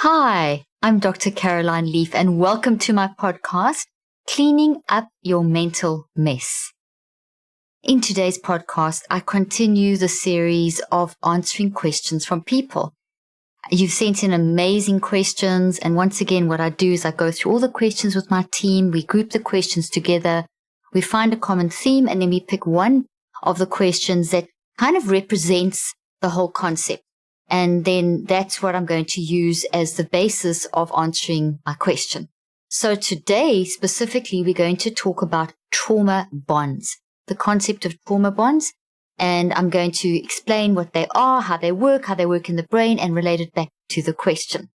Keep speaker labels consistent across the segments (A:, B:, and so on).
A: Hi, I'm Dr. Caroline Leaf, and welcome to my podcast, Cleaning Up Your Mental Mess. In today's podcast, I continue the series of answering questions from people. You've sent in amazing questions, and once again, what I do is I go through all the questions with my team, we group the questions together, we find a common theme, and then we pick one of the questions that kind of represents the whole concept. And then that's what I'm going to use as the basis of answering my question. So today, specifically, we're going to talk about trauma bonds, the concept of trauma bonds. And I'm going to explain what they are, how they work in the brain, and relate it back to the question.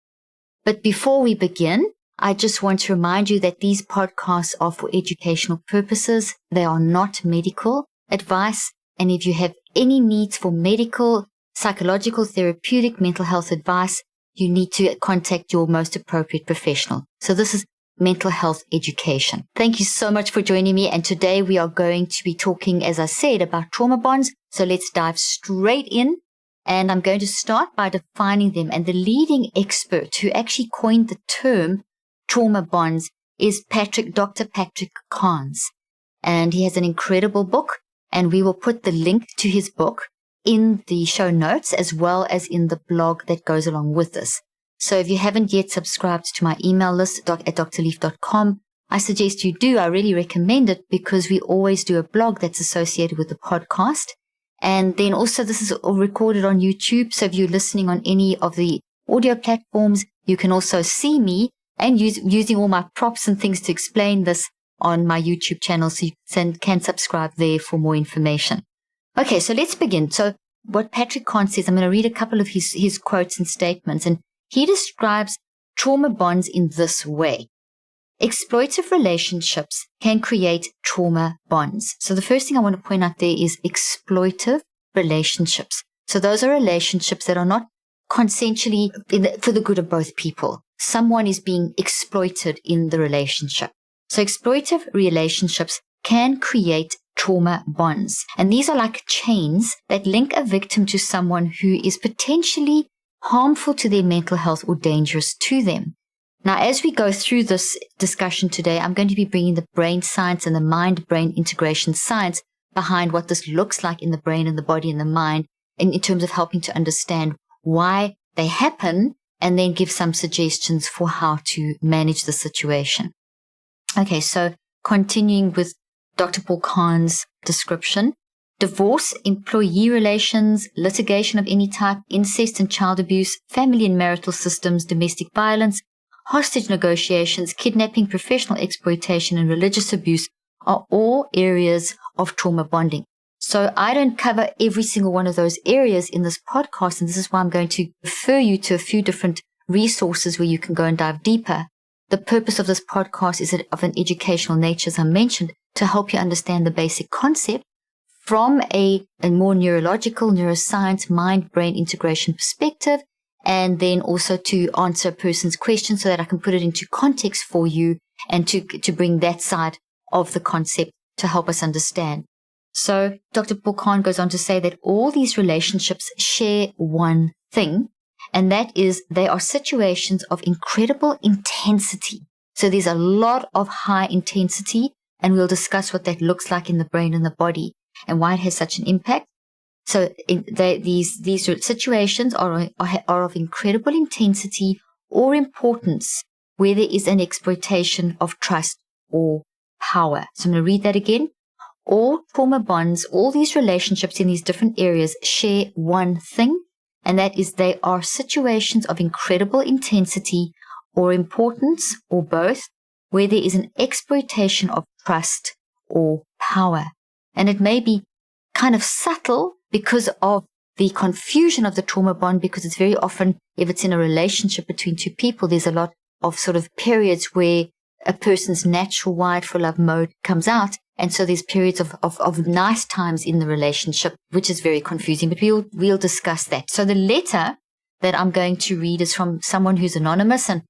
A: But before we begin, I just want to remind you that these podcasts are for educational purposes. They are not medical advice. And if you have any needs for medical, psychological, therapeutic, mental health advice, you need to contact your most appropriate professional. So this is mental health education. Thank you so much for joining me. And today we are going to be talking, as I said, about trauma bonds. So let's dive straight in. And I'm going to start by defining them. And the leading expert who actually coined the term trauma bonds is Dr. Patrick Carnes. And he has an incredible book. And we will put the link to his book in the show notes, as well as in the blog that goes along with this. So if you haven't yet subscribed to my email list at drleaf.com, I suggest you do. I really recommend it because we always do a blog that's associated with the podcast. And then also this is all recorded on YouTube. So if you're listening on any of the audio platforms, you can also see me and using all my props and things to explain this on my YouTube channel. So you can subscribe there for more information. Okay, so let's begin. So what Patrick Carnes says, I'm going to read a couple of his quotes and statements, and he describes trauma bonds in this way. Exploitive relationships can create trauma bonds. So the first thing I want to point out there is exploitive relationships. So those are relationships that are not consensually for the good of both people. Someone is being exploited in the relationship. So exploitive relationships can create trauma bonds. And these are like chains that link a victim to someone who is potentially harmful to their mental health or dangerous to them. Now, as we go through this discussion today, I'm going to be bringing the brain science and the mind-brain integration science behind what this looks like in the brain and the body and the mind, in terms of helping to understand why they happen and then give some suggestions for how to manage the situation. Okay, so continuing with Dr. Paul Carnes' description, divorce, employee relations, litigation of any type, incest and child abuse, family and marital systems, domestic violence, hostage negotiations, kidnapping, professional exploitation, and religious abuse are all areas of trauma bonding. So I don't cover every single one of those areas in this podcast, and this is why I'm going to refer you to a few different resources where you can go and dive deeper. The purpose of this podcast is of an educational nature, as I mentioned, to help you understand the basic concept from a more neurological, neuroscience, mind-brain integration perspective, and then also to answer a person's question so that I can put it into context for you and to bring that side of the concept to help us understand. So Dr. Paul Carnes goes on to say that all these relationships share one thing, and that is they are situations of incredible intensity. So there's a lot of high intensity, and we'll discuss what that looks like in the brain and the body and why it has such an impact. So these situations are of incredible intensity or importance where there is an exploitation of trust or power. So I'm going to read that again. All trauma bonds, all these relationships in these different areas share one thing, and that is they are situations of incredible intensity or importance or both, where there is an exploitation of trust or power. And it may be kind of subtle because of the confusion of the trauma bond, because it's very often, if it's in a relationship between two people, there's a lot of sort of periods where a person's natural wired for love mode comes out. And so there's periods of nice times in the relationship, which is very confusing, but we'll discuss that. So the letter that I'm going to read is from someone who's anonymous and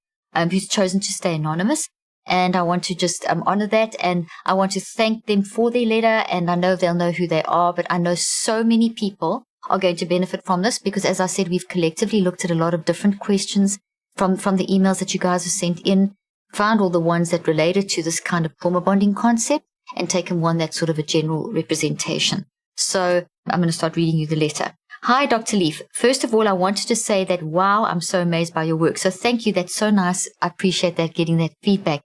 A: who's chosen to stay anonymous. And I want to just honor that, and I want to thank them for their letter, and I know they'll know who they are, but I know so many people are going to benefit from this because, as I said, we've collectively looked at a lot of different questions from the emails that you guys have sent in, found all the ones that related to this kind of trauma bonding concept and taken one that's sort of a general representation. So I'm going to start reading you the letter. Hi, Dr. Leaf. First of all, I wanted to say that, wow, I'm so amazed by your work. So thank you. That's so nice. I appreciate that, getting that feedback.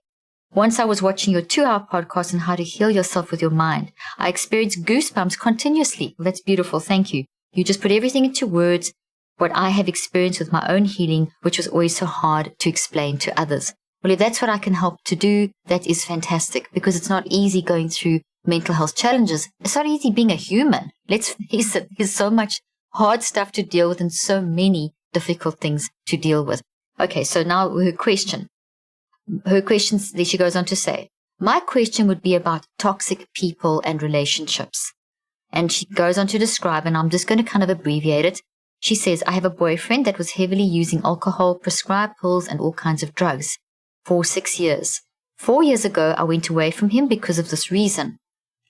A: Once I was watching your 2-hour podcast on how to heal yourself with your mind. I experienced goosebumps continuously. Well, that's beautiful. Thank you. You just put everything into words, what I have experienced with my own healing, which was always so hard to explain to others. Well, if that's what I can help to do, that is fantastic, because it's not easy going through mental health challenges. It's not easy being a human. Let's face it, there's so much hard stuff to deal with and so many difficult things to deal with. Okay, so now her question. Her question, there she goes on to say, my question would be about toxic people and relationships. And she goes on to describe, and I'm just going to kind of abbreviate it. She says, I have a boyfriend that was heavily using alcohol, prescribed pills, and all kinds of drugs for 6 years. 4 years ago, I went away from him because of this reason.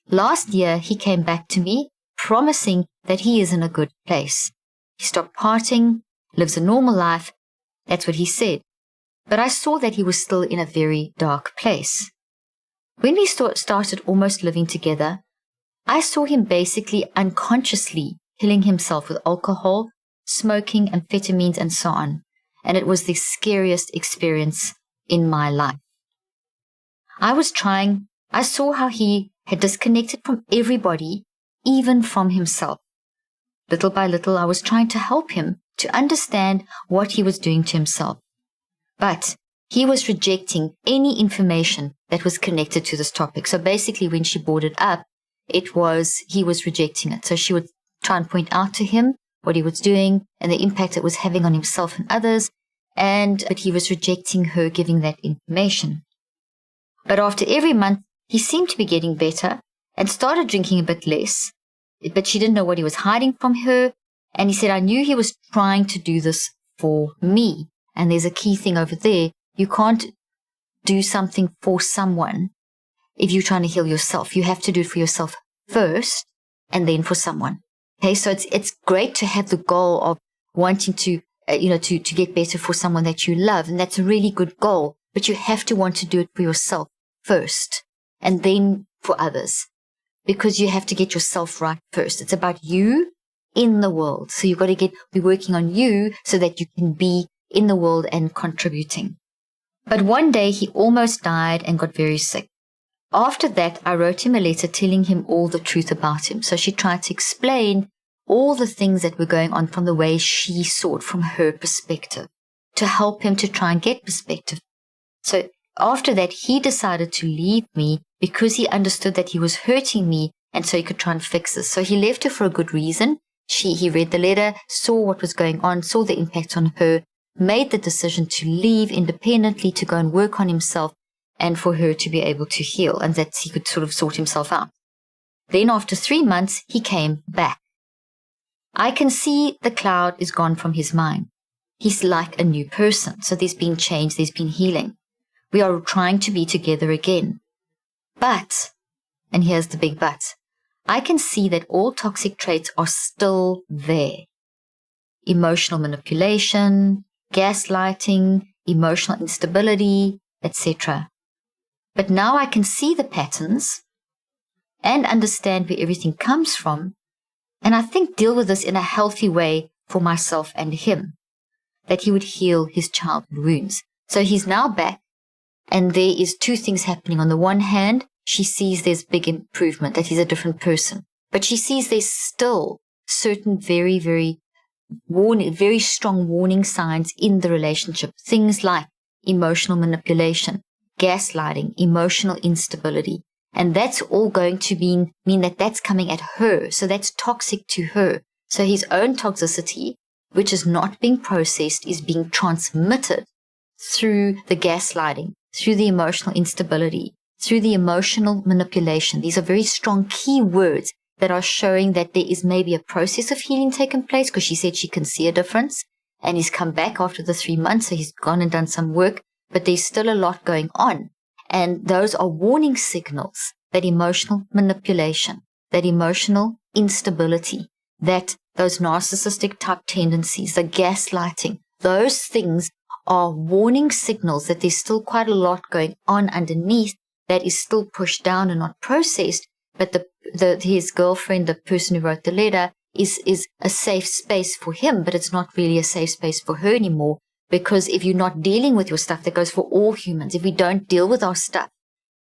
A: Last year, he came back to me, promising that he is in a good place. He stopped partying, lives a normal life. That's what he said. But I saw that he was still in a very dark place. When we started almost living together, I saw him basically unconsciously killing himself with alcohol, smoking, amphetamines, and so on. And it was the scariest experience in my life. I saw how he had disconnected from everybody, even from himself. Little by little, I was trying to help him to understand what he was doing to himself. But he was rejecting any information that was connected to this topic. So basically, when she brought it up, he was rejecting it. So she would try and point out to him what he was doing and the impact it was having on himself and others. But he was rejecting her giving that information. But after every month, he seemed to be getting better and started drinking a bit less. But she didn't know what he was hiding from her. And he said, I knew he was trying to do this for me. And there's a key thing over there. You can't do something for someone if you're trying to heal yourself. You have to do it for yourself first and then for someone. Okay, so it's great to have the goal of wanting to get better for someone that you love. And that's a really good goal. But you have to want to do it for yourself first and then for others, because you have to get yourself right first. It's about you in the world. So you've got to be working on you so that you can be in the world and contributing. But one day he almost died and got very sick. After that, I wrote him a letter telling him all the truth about him. So she tried to explain all the things that were going on from the way she saw it from her perspective, to help him to try and get perspective. So after that, he decided to leave me because he understood that he was hurting me, and so he could try and fix this. So he left her for a good reason. He read the letter, saw what was going on, saw the impact on her, made the decision to leave independently, to go and work on himself, and for her to be able to heal, and that he could sort of sort himself out. Then after 3 months, he came back. I can see the cloud is gone from his mind. He's like a new person. So there's been change, there's been healing. We are trying to be together again. But, and here's the big but, I can see that all toxic traits are still there. Emotional manipulation, gaslighting, emotional instability, etc. But now I can see the patterns and understand where everything comes from, and I think deal with this in a healthy way for myself and him, that he would heal his childhood wounds. So he's now back, and there is 2 things happening. On the one hand, she sees there's big improvement, that he's a different person, but she sees there's still certain very, very strong warning signs in the relationship. Things like emotional manipulation, gaslighting, emotional instability. And that's all going to mean that that's coming at her. So that's toxic to her. So his own toxicity, which is not being processed, is being transmitted through the gaslighting, through the emotional instability, through the emotional manipulation. These are very strong key words that are showing that there is maybe a process of healing taking place, because she said she can see a difference, and he's come back after the 3 months. So he's gone and done some work, but there's still a lot going on. And those are warning signals that emotional manipulation, that emotional instability, that those narcissistic type tendencies, the gaslighting, those things are warning signals that there's still quite a lot going on underneath that is still pushed down and not processed, but his girlfriend, the person who wrote the letter, is a safe space for him, but it's not really a safe space for her anymore, because if you're not dealing with your stuff, that goes for all humans. If we don't deal with our stuff,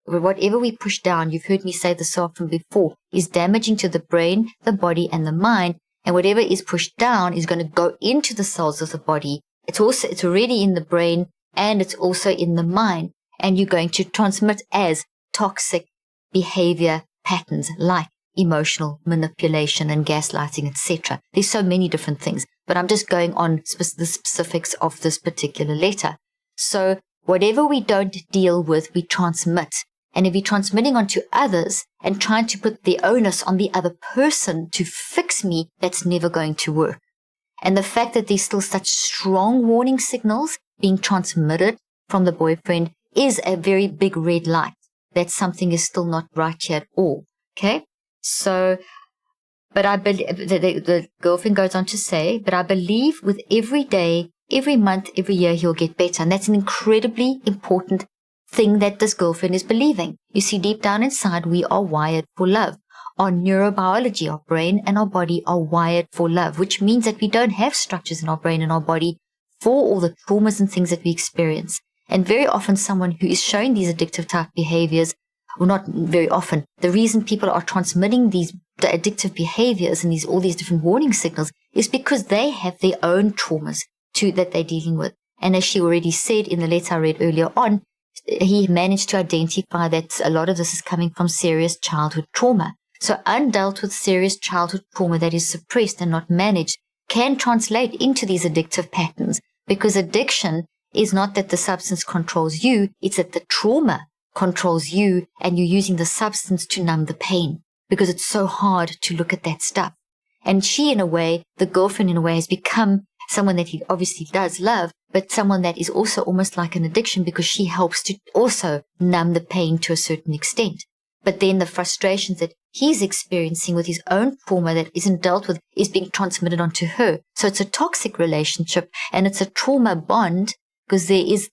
A: whatever we push down, you've heard me say this often before, is damaging to the brain, the body, and the mind, and whatever is pushed down is going to go into the cells of the body. It's already in the brain, and it's also in the mind, and you're going to transmit as toxic behavior patterns like emotional manipulation and gaslighting, etc. There's so many different things, but I'm just going on the specifics of this particular letter. So whatever we don't deal with, we transmit. And if you're transmitting onto others and trying to put the onus on the other person to fix me, that's never going to work. And the fact that there's still such strong warning signals being transmitted from the boyfriend is a very big red light that something is still not right here at all. Okay? So, but I believe, the girlfriend goes on to say, but I believe with every day, every month, every year, he'll get better. And that's an incredibly important thing that this girlfriend is believing. You see, deep down inside, we are wired for love. Our neurobiology, our brain and our body are wired for love, which means that we don't have structures in our brain and our body for all the traumas and things that we experience. And very often someone who is showing these addictive type behaviors, well, not very often, the reason people are transmitting the addictive behaviors and all these different warning signals is because they have their own traumas that they're dealing with. And as she already said in the letter I read earlier on, he managed to identify that a lot of this is coming from serious childhood trauma. So undealt with serious childhood trauma that is suppressed and not managed can translate into these addictive patterns, because addiction is not that the substance controls you, it's that the trauma controls you and you're using the substance to numb the pain, because it's so hard to look at that stuff. And she, in a way, the girlfriend in a way, has become someone that he obviously does love, but someone that is also almost like an addiction, because she helps to also numb the pain to a certain extent. But then the frustrations that he's experiencing with his own trauma that isn't dealt with is being transmitted onto her. So it's a toxic relationship, and it's a trauma bond, because there is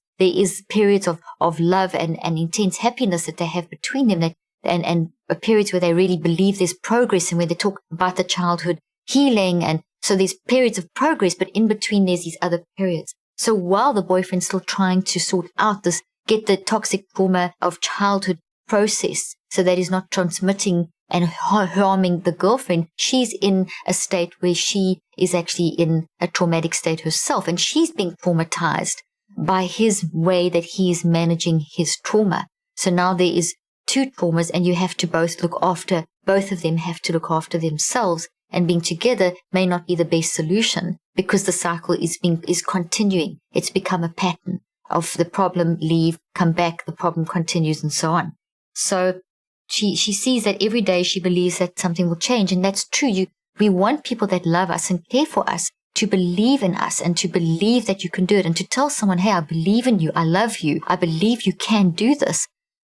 A: periods of love and intense happiness that they have between them, and periods where they really believe there's progress, and where they talk about the childhood healing, and so there's periods of progress, but in between there's these other periods. So while the boyfriend's still trying to sort out this, get the toxic trauma of childhood process so that he's not transmitting and harming the girlfriend, she's in a state where she is actually in a traumatic state herself, and she's being traumatized by his way that he's managing his trauma. So now there is two traumas, and you have to both of them have to look after themselves, and being together may not be the best solution, because the cycle is continuing. It's become a pattern of the problem, leave, come back, the problem continues, and so on. So she sees that every day she believes that something will change, and that's true. We want people that love us and care for us to believe in us, and to believe that you can do it, and to tell someone, hey, I believe in you, I love you, I believe you can do this.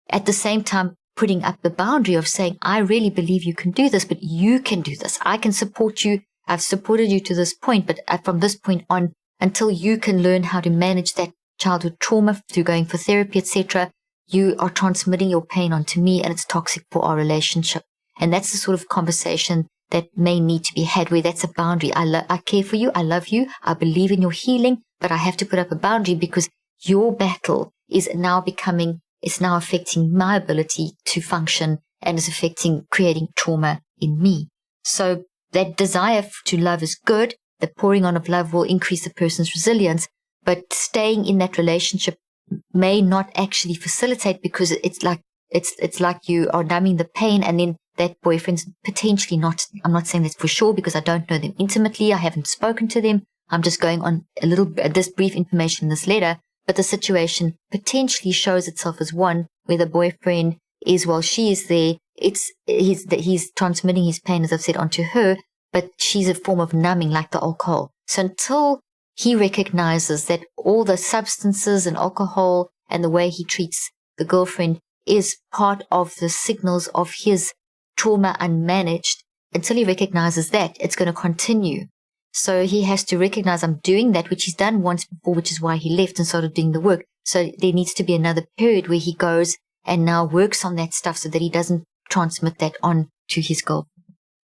A: At the same time, putting up the boundary of saying, I really believe you can do this, but you can do this. I can support you. I've supported you to this point, but from this point on, until you can learn how to manage that childhood trauma through going for therapy, etc., you are transmitting your pain onto me, and it's toxic for our relationship. And that's the sort of conversation that may need to be had, where that's a boundary. I care for you. I love you. I believe in your healing, but I have to put up a boundary, because your battle is now affecting my ability to function, and is creating trauma in me. So that desire to love is good. The pouring on of love will increase the person's resilience, but staying in that relationship may not actually facilitate, because it's like you are numbing the pain, and then that boyfriend's potentially not, I'm not saying that for sure because I don't know them intimately, I haven't spoken to them, I'm just going on this brief information in this letter, but the situation potentially shows itself as one where the boyfriend is, while she is there, he's transmitting his pain, as I've said, onto her, but she's a form of numbing, like the alcohol. So until he recognizes that all the substances and alcohol and the way he treats the girlfriend is part of the signals of his trauma unmanaged, until he recognizes that, it's going to continue. So he has to recognize I'm doing that, which he's done once before, which is why he left and started doing the work. So there needs to be another period where he goes and now works on that stuff so that he doesn't transmit that on to his girlfriend.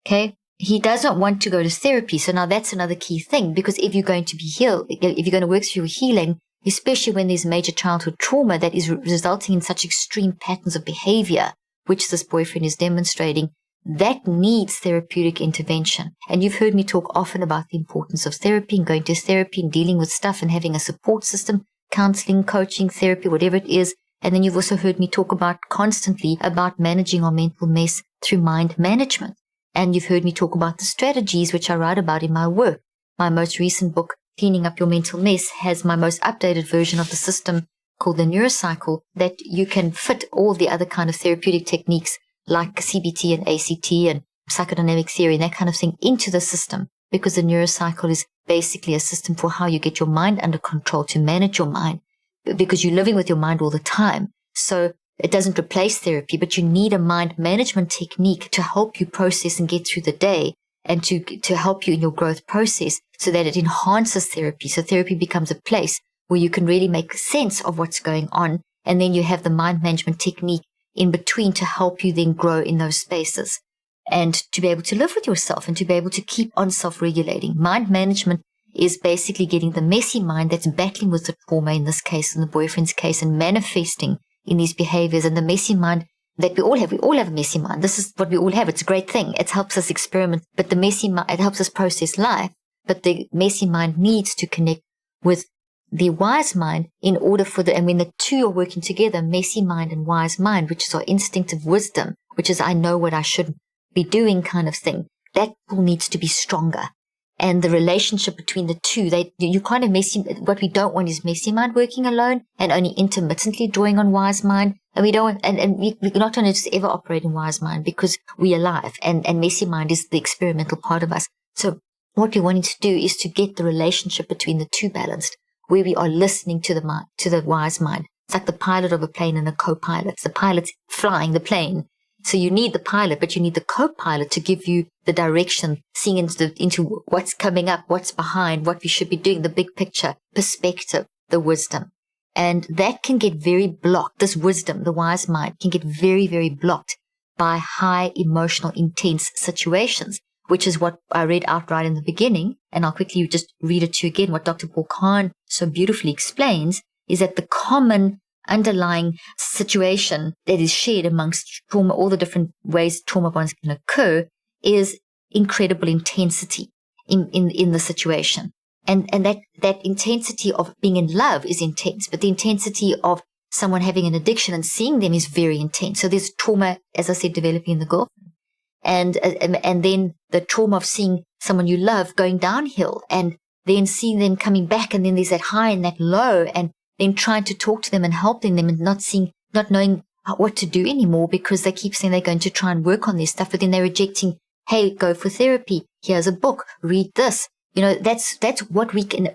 A: Okay? He doesn't want to go to therapy. So now that's another key thing, because if you're going to be healed, if you're going to work through healing, especially when there's major childhood trauma that is resulting in such extreme patterns of behavior, which this boyfriend is demonstrating, that needs therapeutic intervention. And you've heard me talk often about the importance of therapy and going to therapy and dealing with stuff and having a support system, counseling, coaching, therapy, whatever it is. And then you've also heard me talk about constantly about managing our mental mess through mind management. And you've heard me talk about the strategies which I write about in my work. My most recent book, Cleaning Up Your Mental Mess, has my most updated version of the system called the neurocycle, that you can fit all the other kind of therapeutic techniques like CBT and ACT and psychodynamic theory and that kind of thing into the system, because the neurocycle is basically a system for how you get your mind under control, to manage your mind, because you're living with your mind all the time. So it doesn't replace therapy, but you need a mind management technique to help you process and get through the day and to help you in your growth process so that it enhances therapy. So therapy becomes a place where you can really make sense of what's going on. And then you have the mind management technique in between to help you then grow in those spaces and to be able to live with yourself and to be able to keep on self-regulating. Mind management is basically getting the messy mind that's battling with the trauma, in this case, in the boyfriend's case, and manifesting in these behaviors. And the messy mind that we all have a messy mind. This is what we all have. It's a great thing. It helps us experiment, but the messy mind, it helps us process life. But the messy mind needs to connect with the wise mind in order for and when the two are working together, messy mind and wise mind, which is our instinctive wisdom, which is I know what I should be doing kind of thing, that pull needs to be stronger. And the relationship between the two, you kind of what we don't want is messy mind working alone and only intermittently drawing on wise mind. And we don't, and we're not going to just ever operate in wise mind because we're alive, and messy mind is the experimental part of us. So what we're wanting to do is to get the relationship between the two balanced, where we are listening to the wise mind. It's like the pilot of a plane and a co-pilot. The pilot's flying the plane. So you need the pilot, but you need the co-pilot to give you the direction, seeing into what's coming up, what's behind, what we should be doing, the big picture, perspective, the wisdom. And that can get very blocked. This wisdom, the wise mind, can get very, very blocked by high emotional, intense situations, which is what I read out right in the beginning. And I'll quickly just read it to you again. What Dr. Paul Kahn so beautifully explains is that the common underlying situation that is shared amongst trauma, all the different ways trauma bonds can occur, is incredible intensity in the situation. And that intensity of being in love is intense, but the intensity of someone having an addiction and seeing them is very intense. So there's trauma, as I said, developing in the girlfriend. And then the trauma of seeing someone you love going downhill and then seeing them coming back, and then there's that high and that low, and then trying to talk to them and helping them and not knowing what to do anymore because they keep saying they're going to try and work on this stuff, but then they're rejecting, hey, go for therapy. Here's a book. Read this. You know, that's what we can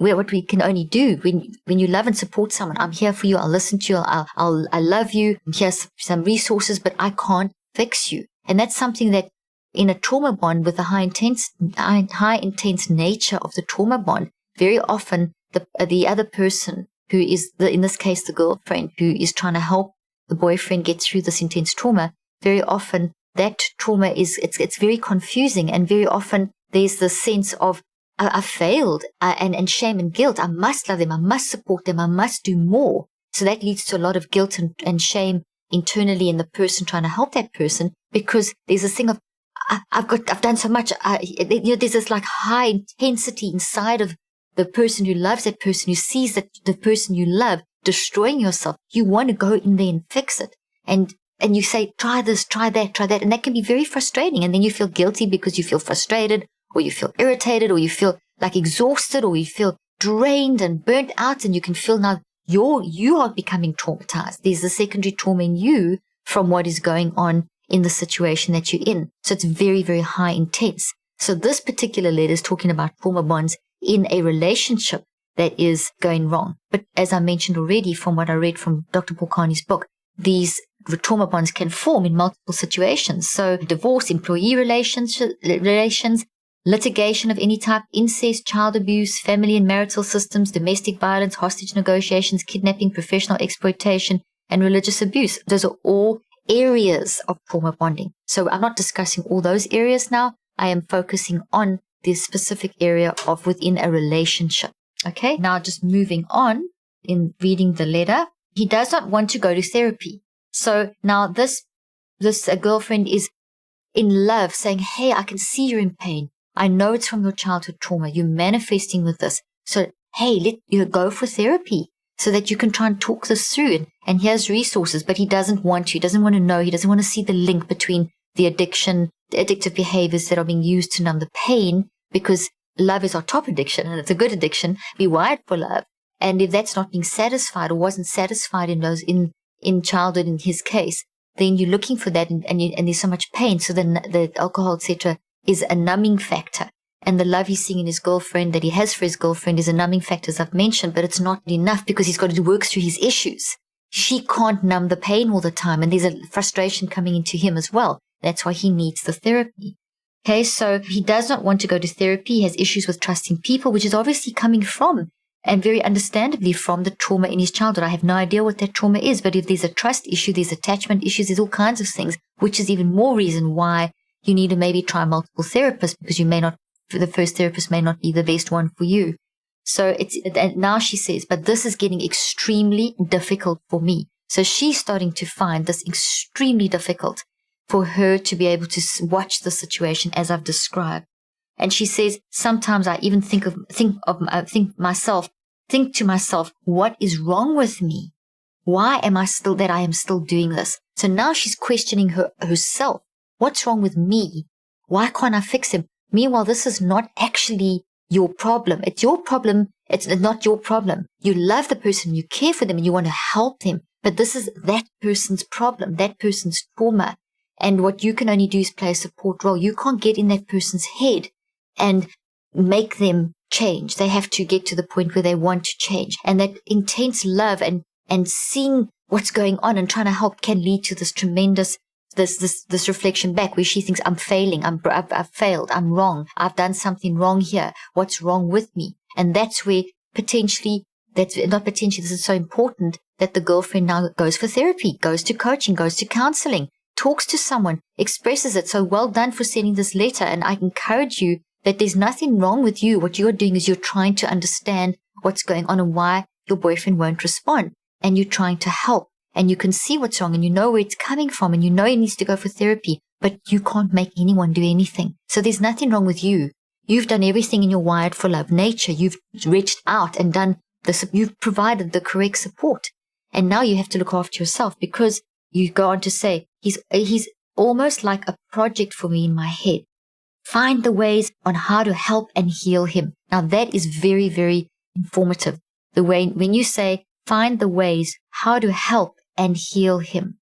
A: only do when you love and support someone. I'm here for you. I'll listen to you. I love you. Here's some resources, but I can't fix you. And that's something that in a trauma bond with the high intense nature of the trauma bond, very often the other person who is in this case the girlfriend who is trying to help the boyfriend get through this intense trauma, very often that trauma it's very confusing, and very often there's this sense of I failed and shame and guilt. I must love them. I must support them. I must do more. So that leads to a lot of guilt and shame internally in the person trying to help that person, because there's this thing of I've done so much. There's this like high intensity inside of the person who loves that person, who sees that the person you love destroying yourself. You want to go in there and fix it. And you say, try this, try that. And that can be very frustrating. And then you feel guilty because you feel frustrated, or you feel irritated, or you feel like exhausted, or you feel drained and burnt out. And you can feel now you are becoming traumatized. There's a secondary trauma in you from what is going on in the situation that you're in. So it's very, very high intense. So this particular letter is talking about trauma bonds in a relationship that is going wrong. But as I mentioned already from what I read from Dr. Paul Carney's book, these trauma bonds can form in multiple situations. So divorce, employee relations, litigation of any type, incest, child abuse, family and marital systems, domestic violence, hostage negotiations, kidnapping, professional exploitation, and religious abuse. Those are all areas of trauma bonding. So I'm not discussing all those areas now. I am focusing on this specific area of within a relationship. Okay, now just moving on in reading the letter. He does not want to go to therapy. So now this girlfriend is in love, saying, hey, I can see you're in pain. I know it's from your childhood trauma. You're manifesting with this. So, hey, let you go for therapy so that you can try and talk this through. And here's resources, but he doesn't want to. He doesn't want to know. He doesn't want to see the link between the addiction, the addictive behaviors that are being used to numb the pain, because love is our top addiction and it's a good addiction. We're wired for love. And if that's not being satisfied or wasn't satisfied in childhood, in his case, then you're looking for that and there's so much pain. So then the alcohol, etc., is a numbing factor. And the love he's seeing in his girlfriend, that he has for his girlfriend, is a numbing factor, as I've mentioned, but it's not enough because he's got to work through his issues. She can't numb the pain all the time, and there's a frustration coming into him as well. That's why he needs the therapy. Okay, so he does not want to go to therapy. He has issues with trusting people, which is obviously coming from, and very understandably, from the trauma in his childhood. I have no idea what that trauma is, but if there's a trust issue, there's attachment issues, there's all kinds of things, which is even more reason why you need to maybe try multiple therapists, because the first therapist may not be the best one for you. So now she says, but this is getting extremely difficult for me. So she's starting to find this extremely difficult for her to be able to watch the situation as I've described. And she says, sometimes I even think to myself, what is wrong with me? Why am I still doing this? So now she's questioning herself. What's wrong with me? Why can't I fix him? Meanwhile, this is not actually your problem. It's your problem. It's not your problem. You love the person, you care for them, and you want to help them. But this is that person's problem, that person's trauma. And what you can only do is play a support role. You can't get in that person's head and make them change. They have to get to the point where they want to change. And that intense love and seeing what's going on and trying to help can lead to this tremendous this reflection back where she thinks, I'm failing, I've failed, I'm wrong, I've done something wrong here, what's wrong with me? And that's where this is so important, that the girlfriend now goes for therapy, goes to coaching, goes to counseling, talks to someone, expresses it. So well done for sending this letter. And I encourage you that there's nothing wrong with you. What you're doing is you're trying to understand what's going on and why your boyfriend won't respond. And you're trying to help. And you can see what's wrong and you know where it's coming from and you know he needs to go for therapy, but you can't make anyone do anything. So there's nothing wrong with you. You've done everything in your wired for love nature. You've reached out and done this. You've provided the correct support. And now you have to look after yourself, because you go on to say, he's almost like a project for me in my head. Find the ways on how to help and heal him. Now that is very, very informative. The way when you say, find the ways how to help and heal him.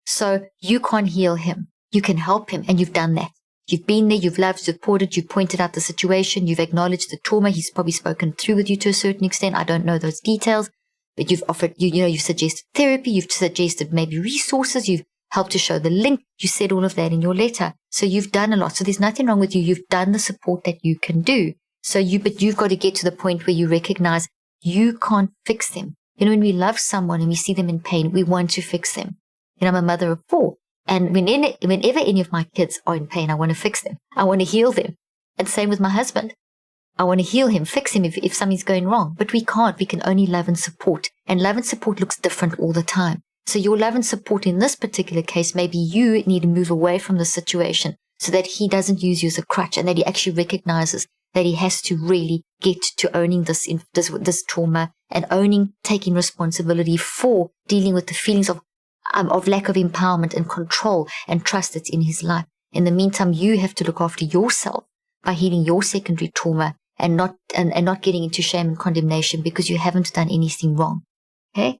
A: So you can't heal him. You can help him, and you've done that. You've been there, you've loved, supported, you've pointed out the situation, you've acknowledged the trauma. He's probably spoken through with you to a certain extent. I don't know those details, but you've offered, you've suggested therapy, you've suggested maybe resources, you've helped to show the link. You said all of that in your letter. So you've done a lot. So there's nothing wrong with you. You've done the support that you can do. But you've got to get to the point where you recognize you can't fix them. When we love someone and we see them in pain, we want to fix them. I'm a mother of 4. And whenever any of my kids are in pain, I want to fix them. I want to heal them. And same with my husband. I want to heal him, fix him if something's going wrong. But we can't. We can only love and support. And love and support looks different all the time. So your love and support in this particular case, maybe you need to move away from the situation so that he doesn't use you as a crutch, and that he actually recognizes that he has to really get to owning this trauma and taking responsibility for dealing with the feelings of lack of empowerment and control and trust that's in his life. In the meantime, you have to look after yourself by healing your secondary trauma and not getting into shame and condemnation because you haven't done anything wrong. Okay?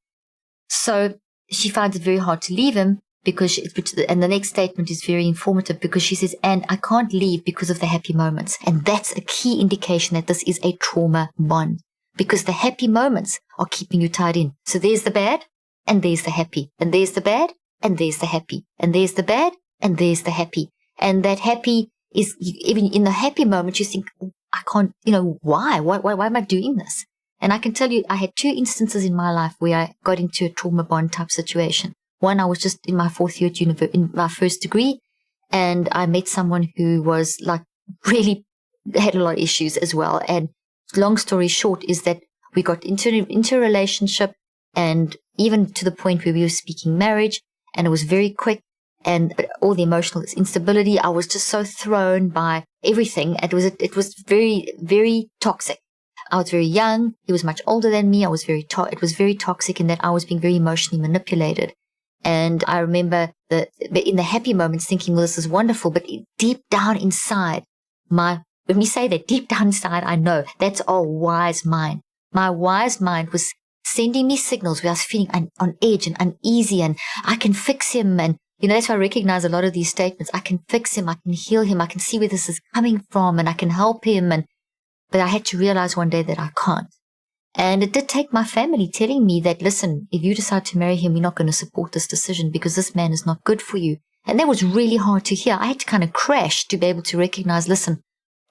A: So she finds it very hard to leave him and the next statement is very informative, because she says, and I can't leave because of the happy moments. And that's a key indication that this is a trauma bond, because the happy moments are keeping you tied in. So there's the bad and there's the happy, and there's the bad and there's the happy, and there's the bad and there's the happy. And that happy is even in the happy moment, you think, I can't, why am I doing this? And I can tell you, I had 2 instances in my life where I got into a trauma bond type situation. One, I was just in my 4th year at in my first degree, and I met someone who was like really had a lot of issues as well. And long story short is that we got into a relationship, and even to the point where we were speaking marriage, and it was very quick, and all the emotional instability. I was just so thrown by everything. It was very, very toxic. I was very young. He was much older than me. It was very toxic in that I was being very emotionally manipulated. And I remember in the happy moments thinking, well, this is wonderful. But deep down inside, when we say that, deep down inside, I know that's our wise mind. My wise mind was sending me signals where I was feeling on edge and uneasy, and I can fix him. And, that's why I recognize a lot of these statements. I can fix him. I can heal him. I can see where this is coming from, and I can help him. But I had to realize one day that I can't. And it did take my family telling me that, listen, if you decide to marry him, we're not going to support this decision because this man is not good for you. And that was really hard to hear. I had to kind of crash to be able to recognize, listen,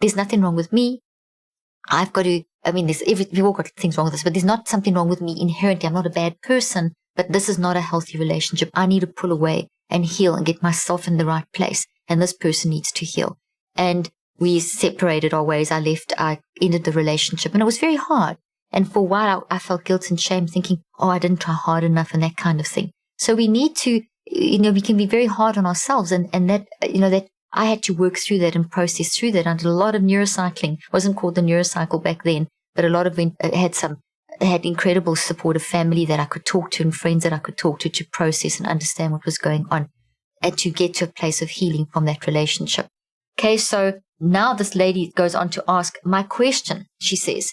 A: there's nothing wrong with me. I've got to, we've all got things wrong with us, but there's not something wrong with me inherently. I'm not a bad person, but this is not a healthy relationship. I need to pull away and heal and get myself in the right place. And this person needs to heal. And we separated our ways. I ended the relationship, and it was very hard. And for a while, I felt guilt and shame, thinking, I didn't try hard enough and that kind of thing. So we need to, we can be very hard on ourselves, and that, that I had to work through that and process through that. I did a lot of neurocycling. It wasn't called the neurocycle back then, but a lot of had incredible supportive family that I could talk to and friends that I could talk to process and understand what was going on and to get to a place of healing from that relationship. Okay, so now this lady goes on to ask my question. She says,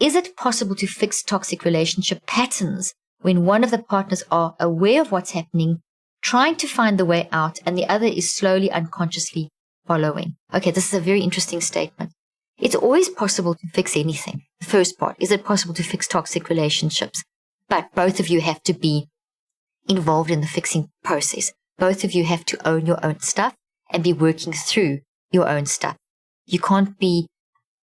A: is it possible to fix toxic relationship patterns when one of the partners are aware of what's happening, trying to find the way out, and the other is slowly, unconsciously following? Okay, this is a very interesting statement. It's always possible to fix anything. The first part, is it possible to fix toxic relationships? But both of you have to be involved in the fixing process. Both of you have to own your own stuff and be working through your own stuff. You can't be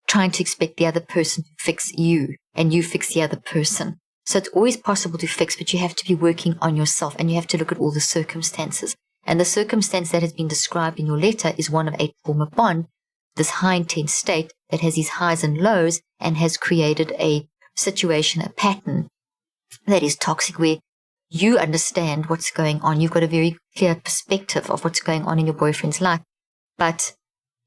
A: trying to expect the other person to fix you and you fix the other person. So it's always possible to fix, but you have to be working on yourself, and you have to look at all the circumstances. And the circumstance that has been described in your letter is one of a trauma bond, this high intense state that has these highs and lows and has created a situation, a pattern that is toxic, where you understand what's going on. You've got a very clear perspective of what's going on in your boyfriend's life, but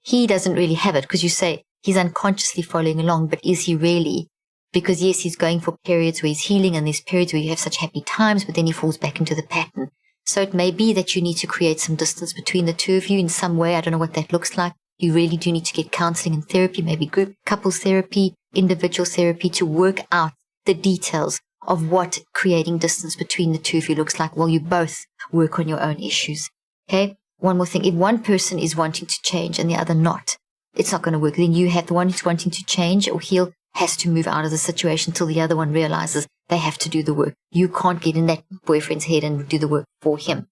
A: he doesn't really have it, because you say he's unconsciously following along, but is he really? Because yes, he's going for periods where he's healing, and there's periods where you have such happy times, but then he falls back into the pattern. So it may be that you need to create some distance between the two of you in some way. I don't know what that looks like. You really do need to get counseling and therapy, maybe group, couples therapy, individual therapy, to work out the details of what creating distance between the two of you looks like while you both work on your own issues. Okay? One more thing. If one person is wanting to change and the other not, it's not going to work. Then you have the one who's wanting to change or heal has to move out of the situation till the other one realizes they have to do the work. You can't get in that boyfriend's head and do the work for him.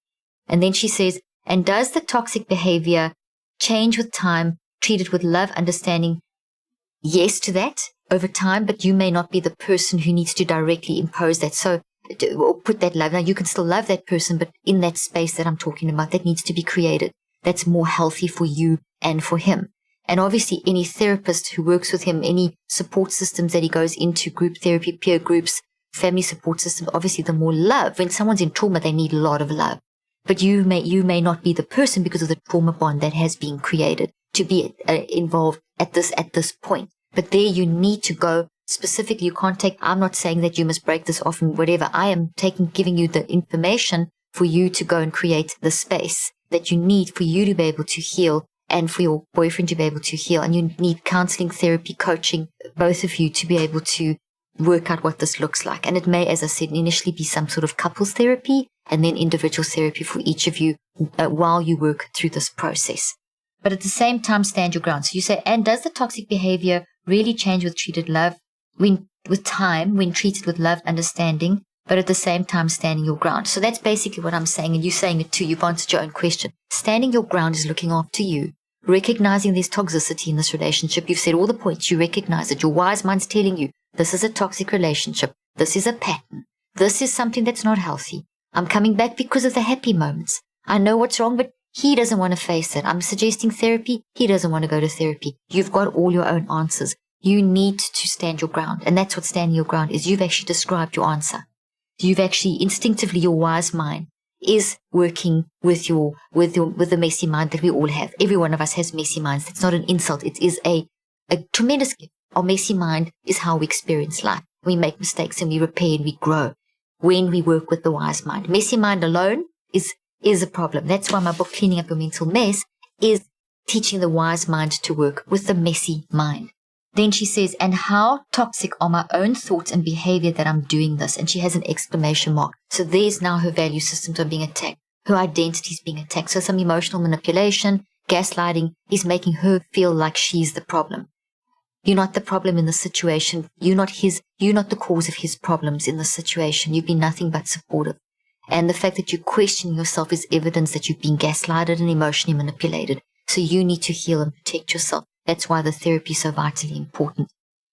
A: And then she says, and does the toxic behavior change with time, treated with love, understanding? Yes to that over time, but you may not be the person who needs to directly impose that. So, or put that love. Now, you can still love that person, but in that space that I'm talking about, that needs to be created. That's more healthy for you and for him. And obviously, any therapist who works with him, any support systems that he goes into, group therapy, peer groups, family support systems, obviously the more love. When someone's in trauma, they need a lot of love. But you may not be the person, because of the trauma bond that has been created, to be involved at this point. But there you need to go specifically. You can't take, I'm not saying that you must break this off and whatever. I am giving you the information for you to go and create the space that you need for you to be able to heal and for your boyfriend to be able to heal. And you need counseling, therapy, coaching, both of you to be able to work out what this looks like. And it may, as I said, initially be some sort of couples therapy and then individual therapy for each of you while you work through this process. But at the same time, stand your ground. So you say, and does the toxic behavior really change with treated love, with time, when treated with love, understanding, but at the same time standing your ground? So that's basically what I'm saying, and you're saying it too. You've answered your own question. Standing your ground is looking after you. recognizing there's toxicity in this relationship. You've said all the points. You recognize it. Your wise mind's telling you, this is a toxic relationship. This is a pattern. This is something that's not healthy. I'm coming back because of the happy moments. I know what's wrong, but he doesn't want to face it. I'm suggesting therapy. He doesn't want to go to therapy. You've got all your own answers. You need to stand your ground. And that's what standing your ground is. You've actually described your answer. You've actually instinctively, your wise mind is working with the messy mind that we all have. Every one of us has messy minds. That's not an insult. It is a tremendous gift. Our messy mind is how we experience life. We make mistakes and we repair and we grow when we work with the wise mind. Messy mind alone is a problem. That's why my book, Cleaning Up Your Mental Mess, is teaching the wise mind to work with the messy mind. Then she says, and how toxic are my own thoughts and behavior that I'm doing this? And she has an exclamation mark. So there's now her value systems are being attacked. Her identity is being attacked. So some emotional manipulation, gaslighting is making her feel like she's the problem. You're not the problem in the situation. You're not the cause of his problems in the situation. You've been nothing but supportive. And the fact that you're questioning yourself is evidence that you've been gaslighted and emotionally manipulated. So you need to heal and protect yourself. That's why the therapy is so vitally important.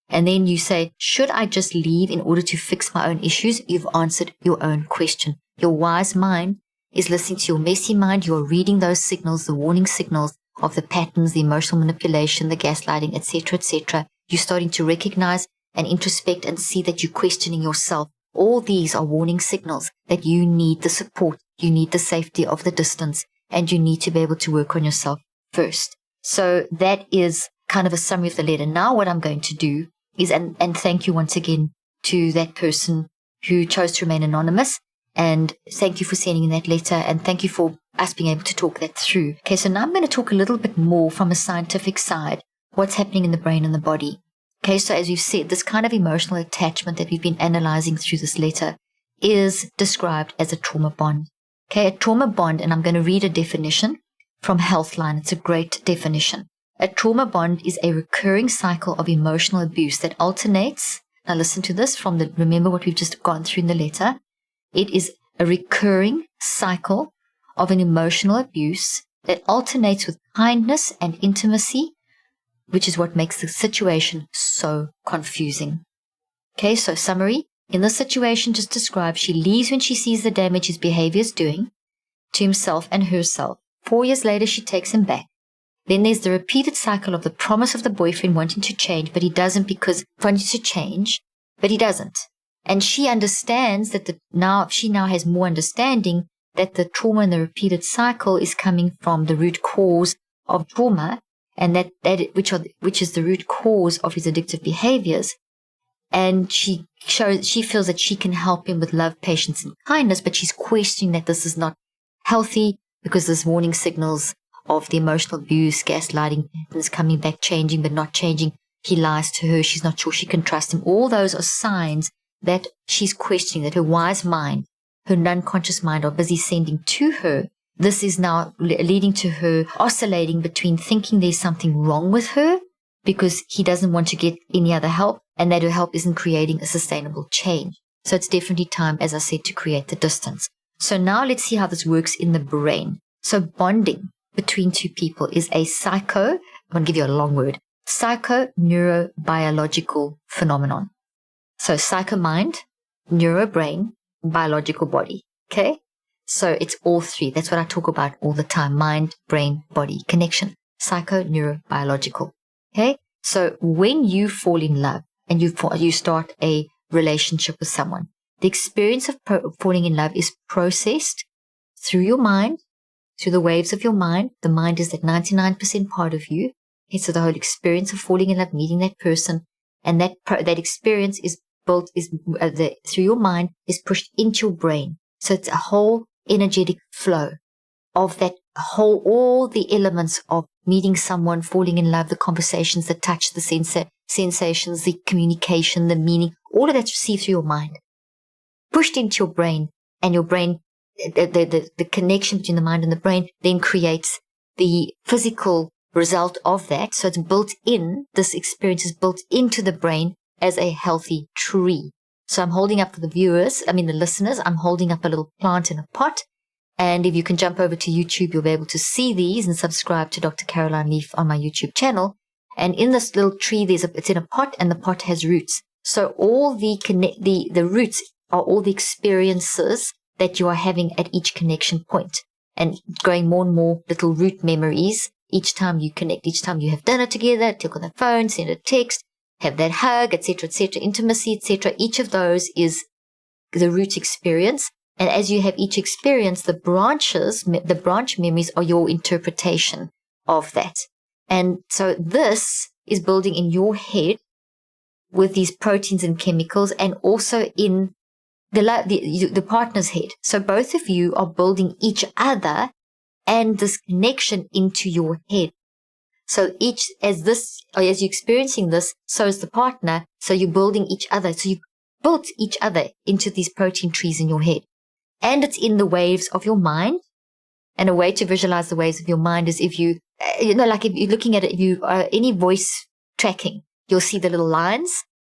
A: And then you say, should I just leave in order to fix my own issues? You've answered your own question. Your wise mind is listening to your messy mind. You're reading those signals, the warning signals of the patterns, the emotional manipulation, the gaslighting, etc., etc. You're starting to recognize and introspect and see that you're questioning yourself. All these are warning signals that you need the support, you need the safety of the distance, and you need to be able to work on yourself first. So that is kind of a summary of the letter. Now what I'm going to do is, and thank you once again to that person who chose to remain anonymous, and thank you for sending in that letter, and thank you for us being able to talk that through. Okay, so now I'm going to talk a little bit more from a scientific side, what's happening in the brain and the body. Okay, so as you've said, this kind of emotional attachment that we've been analyzing through this letter is described as a trauma bond. Okay, a trauma bond, and I'm going to read a definition from Healthline. It's a great definition. A trauma bond is a recurring cycle of emotional abuse that alternates. Now listen to this remember what we've just gone through in the letter. It is a recurring cycle of an emotional abuse that alternates with kindness and intimacy, which is what makes the situation so confusing. Okay, so summary. In the situation just described, she leaves when she sees the damage his behavior is doing to himself and herself. 4 years later, she takes him back. Then there's the repeated cycle of the promise of the boyfriend wanting to change, but he doesn't, because wanting to change, but he doesn't. And she understands that she now has more understanding that the trauma and the repeated cycle is coming from the root cause of trauma, and which is the root cause of his addictive behaviors. And she feels that she can help him with love, patience, and kindness, but she's questioning that this is not healthy because there's warning signals of the emotional abuse, gaslighting patterns coming back, changing but not changing. He lies to her. She's not sure she can trust him. All those are signs that she's questioning, that her wise mind, her non-conscious mind are busy sending to her. This is now leading to her oscillating between thinking there's something wrong with her because he doesn't want to get any other help, and that her help isn't creating a sustainable change. So it's definitely time, as I said, to create the distance. So now let's see how this works in the brain. So bonding between two people is a I'm going to give you a long word, psycho-neurobiological phenomenon. So psycho-mind, neuro-brain, biological body. Okay? So it's all three. That's what I talk about all the time. Mind, brain, body connection. Psycho-neurobiological. Okay? So when you fall in love and you start a relationship with someone, the experience of falling in love is processed through your mind, through the waves of your mind. The mind is that 99% part of you. Okay, so the whole experience of falling in love, meeting that person, and that experience is built through your mind, is pushed into your brain. So it's a whole energetic flow of that whole, all the elements of meeting someone, falling in love, the conversations, the touch, the sensations, the communication, the meaning, all of that's received through your mind, pushed into your brain, and your brain, the connection between the mind and the brain then creates the physical result of that. So it's built in, this experience is built into the brain as a healthy tree. So I'm holding up for the listeners, I'm holding up a little plant in a pot, And if you can jump over to YouTube, you'll be able to see these and subscribe to Dr. Caroline Leaf on my YouTube channel. And in this little tree, it's in a pot, and the pot has roots. So all the roots are all the experiences that you are having at each connection point, and growing more and more little root memories each time you connect, each time you have dinner together, talk on the phone, send a text, have that hug, etc., intimacy, etc. Each of those is the root experience. And as you have each experience, the branch memories are your interpretation of that. And so this is building in your head with these proteins and chemicals, and also in the partner's head. So both of you are building each other and this connection into your head. So as you're experiencing this, so is the partner. So you're building each other. So you built each other into these protein trees in your head. And it's in the waves of your mind. And a way to visualize the waves of your mind is if like if you're looking at it, if you any voice tracking, you'll see the little lines.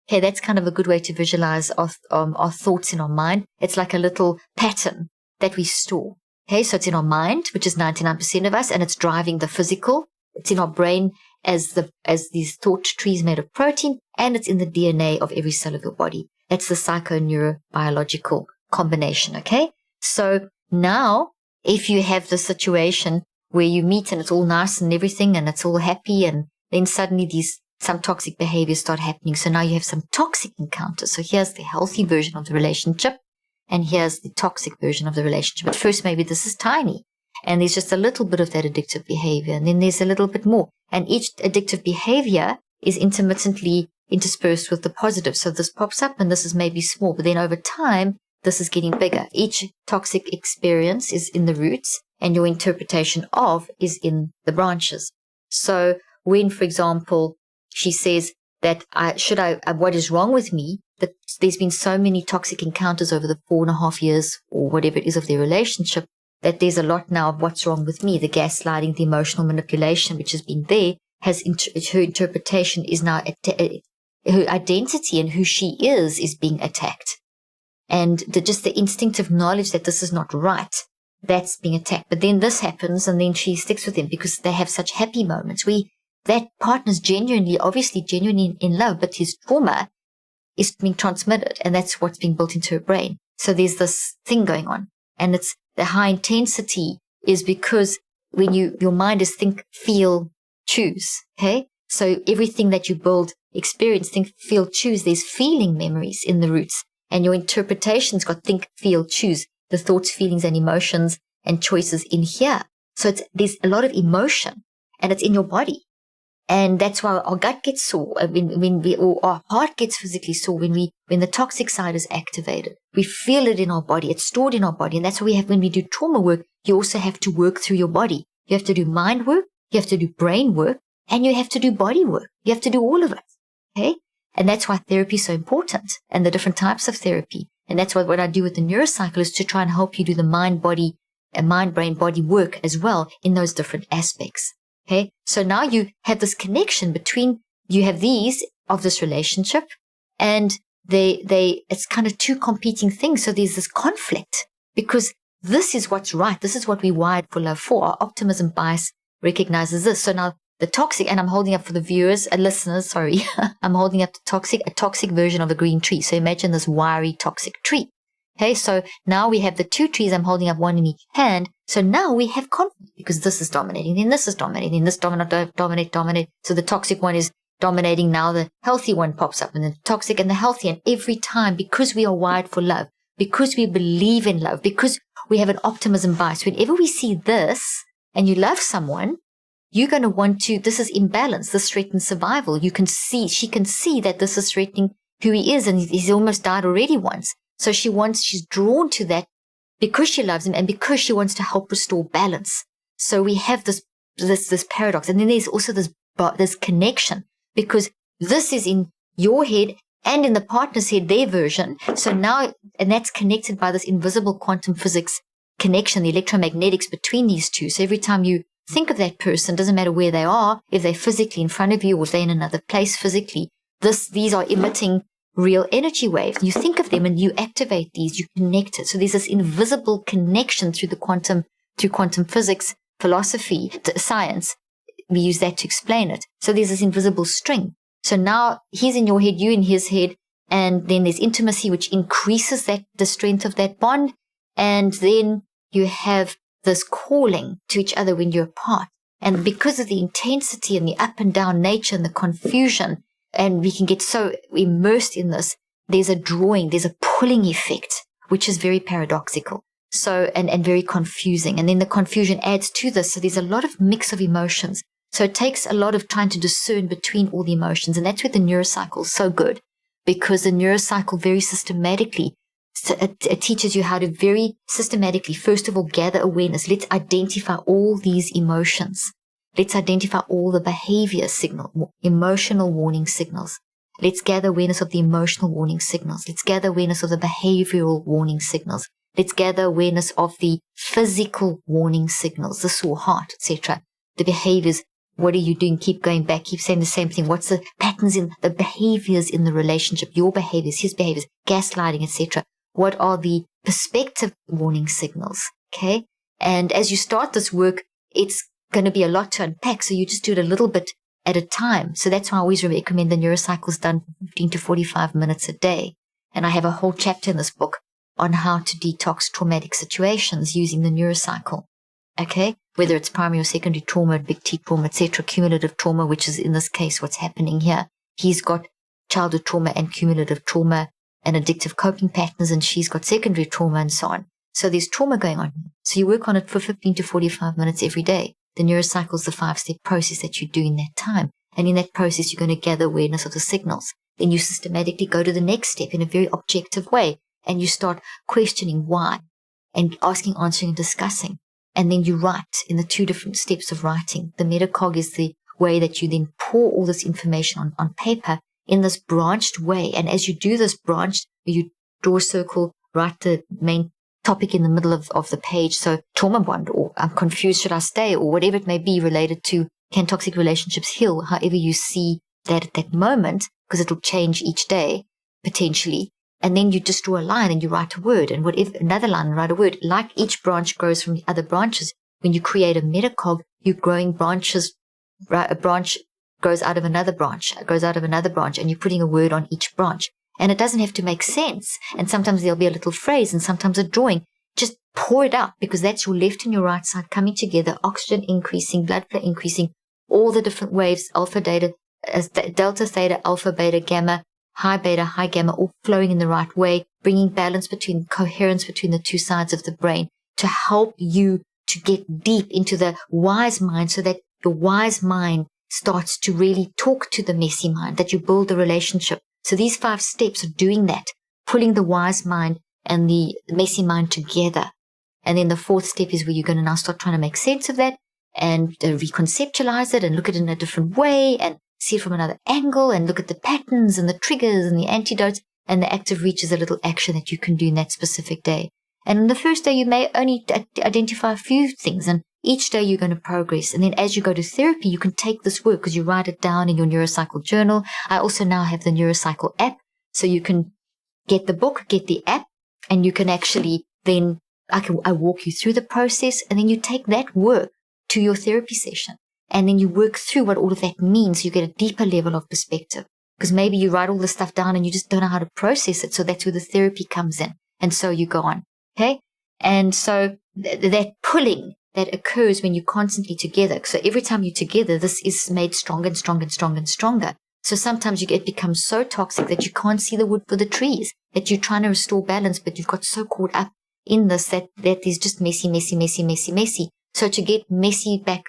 A: Okay, that's kind of a good way to visualize our thoughts in our mind. It's like a little pattern that we store. Okay, so it's in our mind, which is 99% of us, and it's driving the physical. It's in our brain as these thought trees made of protein, and it's in the DNA of every cell of your body. That's the psychoneurobiological combination, okay? So now, if you have the situation where you meet and it's all nice and everything and it's all happy, and then suddenly some toxic behaviors start happening. So now you have some toxic encounters. So here's the healthy version of the relationship, and here's the toxic version of the relationship. At first, maybe this is tiny, and there's just a little bit of that addictive behavior, and then there's a little bit more. And each addictive behavior is intermittently interspersed with the positive. So this pops up, and this is maybe small, but then over time, this is getting bigger. Each toxic experience is in the roots, and your interpretation of is in the branches. So when, for example, she says that what is wrong with me, that there's been so many toxic encounters over the 4.5 years or whatever it is of their relationship, that there's a lot now of what's wrong with me. The gaslighting, the emotional manipulation, which has been there, her interpretation is now, her identity and who she is being attacked. And just the instinctive knowledge that this is not right, that's being attacked. But then this happens, and then she sticks with him because they have such happy moments. That partner's obviously genuinely in love, but his trauma is being transmitted, and that's what's being built into her brain. So there's this thing going on, and it's the high intensity is because when your mind is think, feel, choose. Okay, so everything that you build, experience, think, feel, choose. There's feeling memories in the roots, and your interpretation's got think, feel, choose. The thoughts, feelings, and emotions and choices in here. So there's a lot of emotion, and it's in your body. And that's why our gut gets sore, or our heart gets physically sore when the toxic side is activated. We feel it in our body. It's stored in our body. And that's why when we do trauma work, you also have to work through your body. You have to do mind work, you have to do brain work, and you have to do body work. You have to do all of it. Okay? And that's why therapy is so important, and the different types of therapy. And that's what I do with the neurocycle is to try and help you do the mind, brain, body work as well in those different aspects. Okay, so now you have this connection between, you have these of this relationship, and it's kind of two competing things. So there's this conflict because this is what's right. This is what we wired for love for. Our optimism bias recognizes this. So now the toxic, and I'm holding up for the viewers and listeners, sorry, I'm holding up a toxic version of a green tree. So imagine this wiry toxic tree. Okay, so now we have the two trees. I'm holding up one in each hand. So now we have conflict because this is dominating, then this is dominating, then this dominate. So the toxic one is dominating. Now the healthy one pops up, and the toxic and the healthy. And every time, because we are wired for love, because we believe in love, because we have an optimism bias, whenever we see this and you love someone, you're going to want to, this is imbalance. This threatens survival. She can see that this is threatening who he is, and he's almost died already once. So she's drawn to that because she loves him and because she wants to help restore balance. So we have this paradox. And then there's also this connection, because this is in your head and in the partner's head, their version. So now, and that's connected by this invisible quantum physics connection, the electromagnetics between these two. So every time you think of that person, doesn't matter where they are, if they're physically in front of you or if they're in another place physically, these are emitting real energy waves. You think of them and you activate these, you connect it. So there's this invisible connection through quantum physics, philosophy, science. We use that to explain it. So there's this invisible string. So now he's in your head, you in his head, and then there's intimacy, which increases the strength of that bond. And then you have this calling to each other when you're apart. And because of the intensity and the up and down nature and the confusion, and we can get so immersed in this, there's a drawing, there's a pulling effect, which is very paradoxical. So, and very confusing. And then the confusion adds to this. So there's a lot of mix of emotions. So it takes a lot of trying to discern between all the emotions. And that's where the neurocycle is so good, because the neurocycle very systematically, it teaches you how to very systematically, first of all, gather awareness. Let's identify all these emotions. Let's identify all the behavior emotional warning signals. Let's gather awareness of the emotional warning signals. Let's gather awareness of the behavioral warning signals. Let's gather awareness of the physical warning signals, the sore heart, etc. The behaviors. What are you doing? Keep going back. Keep saying the same thing. What's the patterns in the behaviors in the relationship? Your behaviors, his behaviors, gaslighting, etc. What are the perspective warning signals? Okay. And as you start this work, it's going to be a lot to unpack. So you just do it a little bit at a time. So that's why I always recommend the neurocycles done 15 to 45 minutes a day. And I have a whole chapter in this book on how to detox traumatic situations using the neurocycle. Okay. Whether it's primary or secondary trauma, big T trauma, etc., cumulative trauma, which is in this case what's happening here. He's got childhood trauma and cumulative trauma and addictive coping patterns, and she's got secondary trauma and so on. So there's trauma going on. So you work on it for 15 to 45 minutes every day. The neurocycle is the 5-step process that you do in that time. And in that process, you're going to gather awareness of the signals. Then you systematically go to the next step in a very objective way, and you start questioning why and asking, answering, and discussing. And then you write in the 2 different steps of writing. The metacog is the way that you then pour all this information on paper in this branched way. And as you do this branched, you draw a circle, write the main topic in the middle of the page. So trauma bond, or I'm confused, should I stay, or whatever it may be related to can toxic relationships heal, however you see that at that moment, because it'll change each day, potentially. And then you just draw a line and you write a word, and whatever, another line and write a word. Like each branch grows from the other branches. When you create a metacog, you're growing branches, right? A branch grows out of another branch, and you're putting a word on each branch. And it doesn't have to make sense. And sometimes there'll be a little phrase and sometimes a drawing. Just pour it out, because that's your left and your right side coming together, oxygen increasing, blood flow increasing, all the different waves, alpha, delta, theta, alpha, beta, gamma, high beta, high gamma, all flowing in the right way, bringing balance coherence between the 2 sides of the brain to help you to get deep into the wise mind, so that the wise mind starts to really talk to the messy mind, that you build a relationship. So these 5 steps are doing that, pulling the wise mind and the messy mind together. And then the 4th step is where you're going to now start trying to make sense of that and reconceptualize it and look at it in a different way and see it from another angle and look at the patterns and the triggers and the antidotes. And the active reach is a little action that you can do in that specific day. And on the first day, you may only identify a few things, and each day you're going to progress. And then as you go to therapy, you can take this work because you write it down in your neurocycle journal. I also now have the neurocycle app. So you can get the book, get the app, and you can actually then, I walk you through the process, and then you take that work to your therapy session. And then you work through what all of that means. You get a deeper level of perspective, because maybe you write all this stuff down and you just don't know how to process it. So that's where the therapy comes in. And so you go on. Okay. And so that pulling that occurs when you're constantly together. So every time you're together, this is made stronger and stronger and stronger and stronger. So sometimes it becomes so toxic that you can't see the wood for the trees, that you're trying to restore balance, but you've got so caught up in this that is just messy, messy, messy, messy, messy. So to get messy back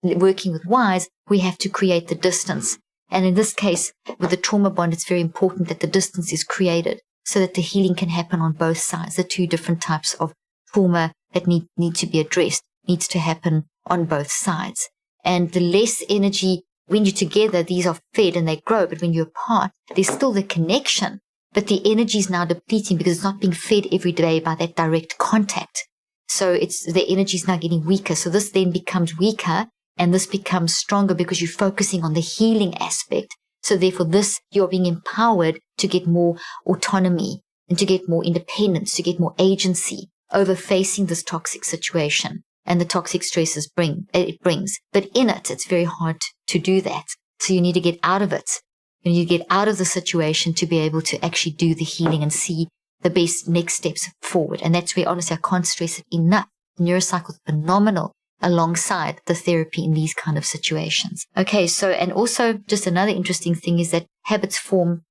A: working with wise, we have to create the distance. And in this case, with the trauma bond, it's very important that the distance is created so that the healing can happen on both sides. The 2 different types of trauma that need to be addressed needs to happen on both sides. And the less energy, when you're together, these are fed and they grow, but when you're apart, there's still the connection, but the energy is now depleting because it's not being fed every day by that direct contact. So the energy is now getting weaker. So this then becomes weaker, and this becomes stronger because you're focusing on the healing aspect. So therefore you're being empowered to get more autonomy and to get more independence, to get more agency over facing this toxic situation and the toxic stresses it brings. But in it, it's very hard to do that. So you need to get out of it. You need to get out of the situation to be able to actually do the healing and see the best next steps forward. And that's where, honestly, I can't stress it enough. Neurocycle is phenomenal alongside the therapy in these kind of situations. Okay, so, and also just another interesting thing is that habits form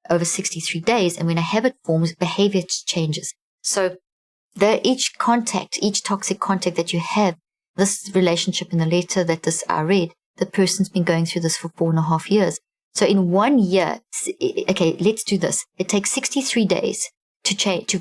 A: over 63 days. And when a habit forms, behavior changes. So each toxic contact that you have, this relationship in the letter that I read, the person's been going through this for 4.5 years. So in 1 year, okay, let's do this. It takes 63 days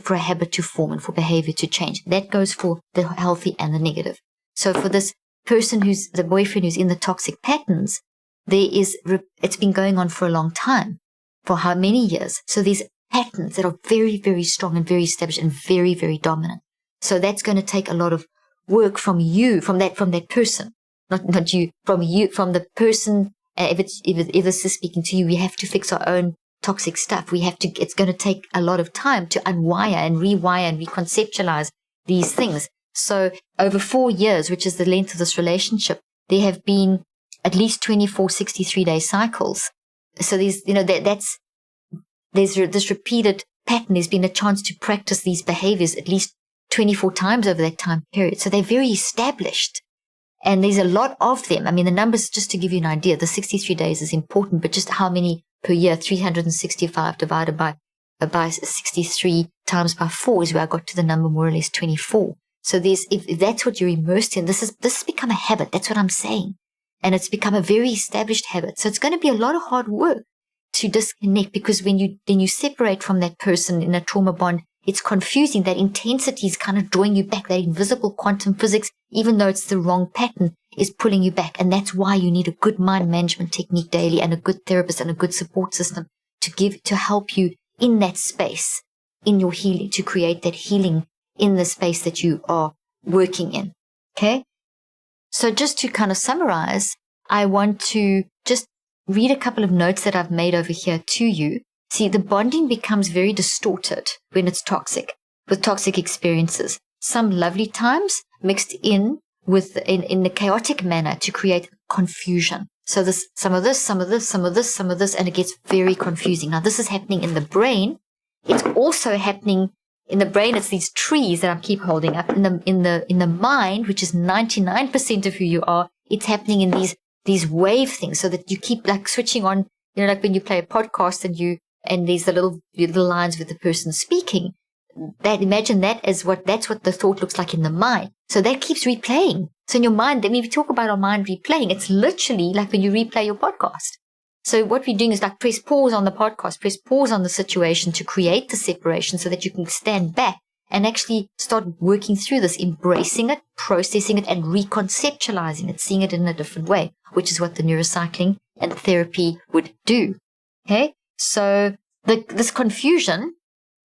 A: for a habit to form and for behavior to change. That goes for the healthy and the negative. So for this person the boyfriend who's in the toxic patterns, it's been going on for a long time. For how many years? So these patterns that are very, very strong and very established and very, very dominant. So that's going to take a lot of work from you, from that person, not you, from the person. If this is speaking to you, we have to fix our own toxic stuff. It's going to take a lot of time to unwire and rewire and reconceptualize these things. So over 4 years, which is the length of this relationship, there have been at least 24 63-day cycles. So there's this repeated pattern. There's been a chance to practice these behaviors at least 24 times over that time period. So they're very established. And there's a lot of them. I mean, the numbers, just to give you an idea, the 63 days is important, but just how many per year? 365 divided by 63 times by 4 is where I got to the number more or less 24. So if that's what you're immersed in, this has become a habit. That's what I'm saying. And it's become a very established habit. So it's going to be a lot of hard work to disconnect, because when you separate from that person in a trauma bond, it's confusing. That intensity is kind of drawing you back. That invisible quantum physics, even though it's the wrong pattern, is pulling you back. And that's why you need a good mind management technique daily and a good therapist and a good support system to help you in that space, in your healing, to create that healing in the space that you are working in. Okay? So just to kind of summarize, I want to just read a couple of notes that I've made over here to you. See, the bonding becomes very distorted when it's toxic, with toxic experiences. Some lovely times mixed in the chaotic manner to create confusion. So some of this, and it gets very confusing. Now, this is happening in the brain. It's also happening in the brain. It's these trees that I keep holding up. In the mind, which is 99% of who you are, it's happening in these wave things, so that you keep like switching on, like when you play a podcast and there's the little lines with the person speaking. Imagine that's what the thought looks like in the mind. So that keeps replaying. So in your mind, when we talk about our mind replaying, it's literally like when you replay your podcast. So what we're doing is like press pause on the podcast, press pause on the situation to create the separation so that you can stand back and actually start working through this, embracing it, processing it, and reconceptualizing it, seeing it in a different way, which is what the neurocycling and therapy would do. Okay? So this confusion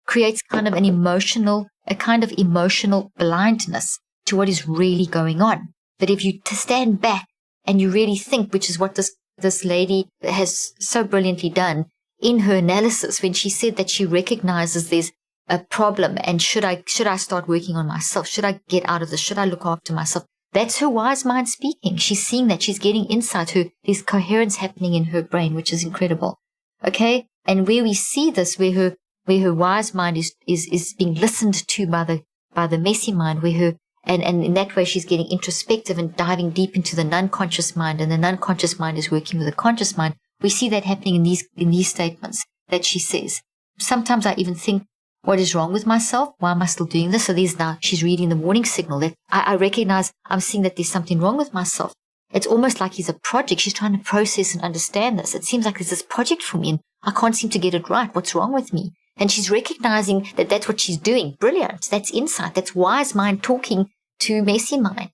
A: creates kind of a kind of emotional blindness to what is really going on. But if you stand back and you really think, which is what this lady has so brilliantly done in her analysis, when she said that she recognizes there's a problem and should I start working on myself? Should I get out of this? Should I look after myself? That's her wise mind speaking. She's seeing that. She's getting insight. There's coherence happening in her brain, which is incredible. Okay? And where we see this, where her wise mind is being listened to by the messy mind, and in that way she's getting introspective and diving deep into the non-conscious mind, and the non-conscious mind is working with the conscious mind. We see that happening in these statements that she says. Sometimes I even think, what is wrong with myself? Why am I still doing this? So she's reading the warning signal that I recognize I'm seeing that there's something wrong with myself. It's almost like he's a project. She's trying to process and understand this. It seems like there's this project for me and I can't seem to get it right. What's wrong with me? And she's recognizing that that's what she's doing. Brilliant. That's insight. That's wise mind talking to messy mind.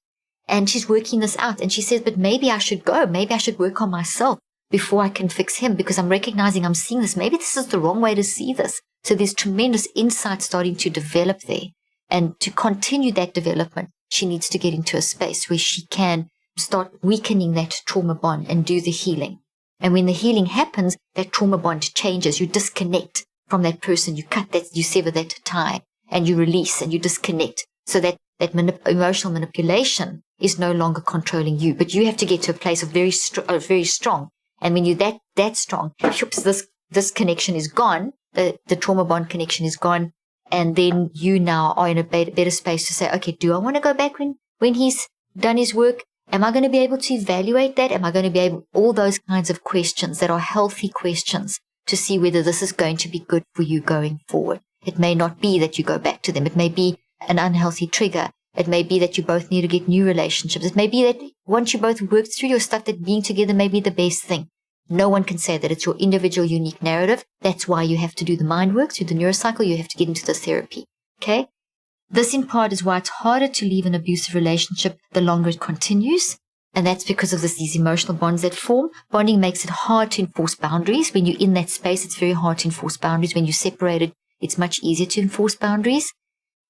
A: And she's working this out. And she says, but maybe I should go. Maybe I should work on myself before I can fix him, because I'm recognizing I'm seeing this. Maybe this is the wrong way to see this. So there's tremendous insight starting to develop there. And to continue that development, she needs to get into a space where she can start weakening that trauma bond and do the healing. And when the healing happens, that trauma bond changes. You disconnect from that person. You cut that, you sever that tie, and you release and you disconnect. So that emotional manipulation is no longer controlling you. But you have to get to a place of very strong. And when you're that strong, this connection is gone. The trauma bond connection is gone. And then you now are in a better space to say, okay, do I want to go back when he's done his work? Am I going to be able to evaluate that? Am I going to be able, all those kinds of questions that are healthy questions to see whether this is going to be good for you going forward. It may not be that you go back to them. It may be an unhealthy trigger. It may be that you both need to get new relationships. It may be that once you both work through your stuff, that being together may be the best thing. No one can say that. It's your individual, unique narrative. That's why you have to do the mind work through the neurocycle. You have to get into the therapy. Okay? This in part is why it's harder to leave an abusive relationship the longer it continues. And that's because of these emotional bonds that form. Bonding makes it hard to enforce boundaries. When you're in that space, it's very hard to enforce boundaries. When you're separated, it's much easier to enforce boundaries.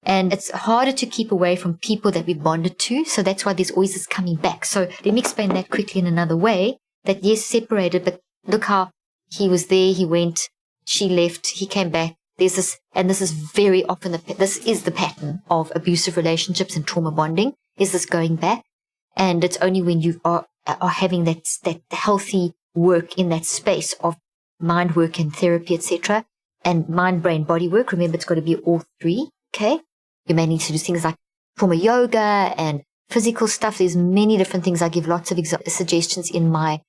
A: And it's harder to keep away from people that we bonded to. So that's why there's always this coming back. So let me explain that quickly in another way. That yes, separated, but look how he was there, he went, she left, he came back. There's this, and this is very often, this is the pattern of abusive relationships and trauma bonding, is this going back. And it's only when you are having that healthy work in that space of mind work and therapy, etc., and mind, brain, body work. Remember, it's got to be all three, okay? You may need to do things like trauma yoga and physical stuff. There's many different things. I give lots of suggestions in my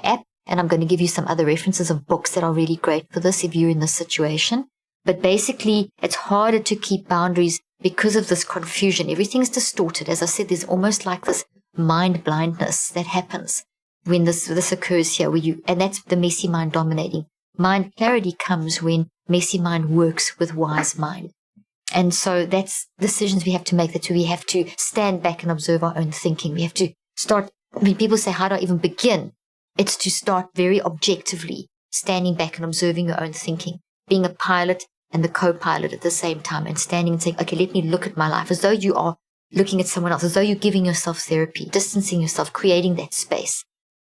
A: app, and I'm going to give you some other references of books that are really great for this if you're in this situation. But basically, it's harder to keep boundaries because of this confusion. Everything's distorted. As I said, there's almost like this mind blindness that happens when this occurs here, and that's the messy mind dominating. Mind clarity comes when messy mind works with wise mind. And so that's decisions we have to make. That's where we have to stand back and observe our own thinking. We have to start, when people say, how do I even begin? It's to start very objectively, standing back and observing your own thinking, being a pilot and the co-pilot at the same time, and standing and saying, okay, let me look at my life as though you are looking at someone else, as though you're giving yourself therapy, distancing yourself, creating that space,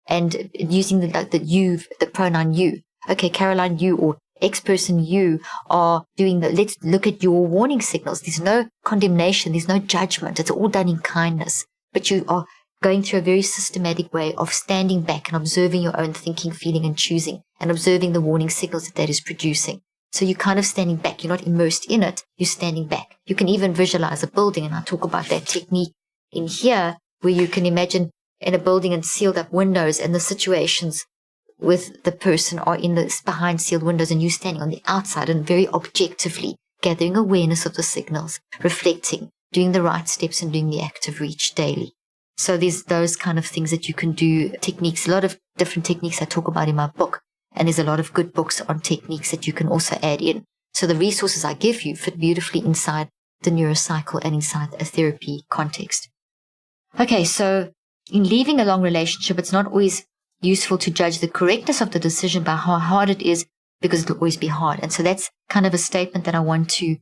A: and using the pronoun you. Okay, Caroline, you, or ex-person, you are doing let's look at your warning signals. There's no condemnation. There's no judgment. It's all done in kindness. But you are going through a very systematic way of standing back and observing your own thinking, feeling, and choosing, and observing the warning signals that is producing. So you're kind of standing back. You're not immersed in it. You're standing back. You can even visualize a building, and I talk about that technique in here, where you can imagine in a building and sealed up windows, and the situations with the person are behind sealed windows, and you standing on the outside and very objectively gathering awareness of the signals, reflecting, doing the right steps, and doing the active reach daily. So there's those kind of things that you can do, techniques, a lot of different techniques I talk about in my book. And there's a lot of good books on techniques that you can also add in. So the resources I give you fit beautifully inside the neurocycle and inside a therapy context. Okay, so in leaving a long relationship, it's not always useful to judge the correctness of the decision by how hard it is, because it'll always be hard. And so that's kind of a statement that I want to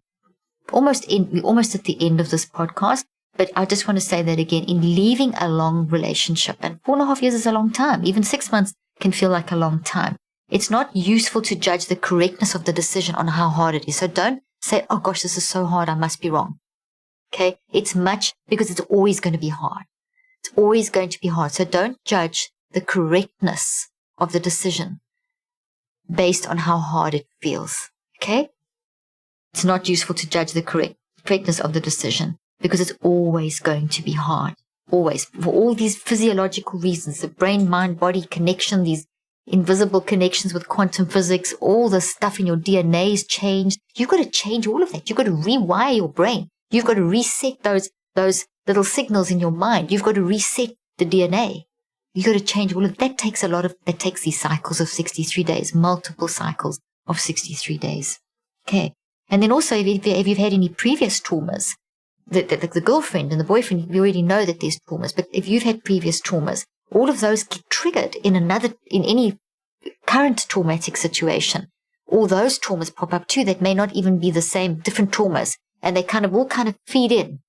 A: we're almost at the end of this podcast. But I just want to say that again, in leaving a long relationship, and 4.5 years is a long time, even 6 months can feel like a long time. It's not useful to judge the correctness of the decision on how hard it is. So don't say, oh gosh, this is so hard, I must be wrong. Okay? Because it's always going to be hard. It's always going to be hard. So don't judge the correctness of the decision based on how hard it feels. Okay? It's not useful to judge the correctness of the decision, because it's always going to be hard. Always. For all these physiological reasons, the brain, mind, body connection, these invisible connections with quantum physics, all the stuff in your DNA is changed. You've got to change all of that. You've got to rewire your brain. You've got to reset those little signals in your mind. You've got to reset the DNA. You've got to change all of that. That takes these cycles of 63 days, multiple cycles of 63 days. Okay. And then also, if you've had any previous traumas, the girlfriend and the boyfriend, you already know that there's traumas. But if you've had previous traumas, all of those get triggered in any current traumatic situation. All those traumas pop up too that may not even be the same, different traumas. And they all feed in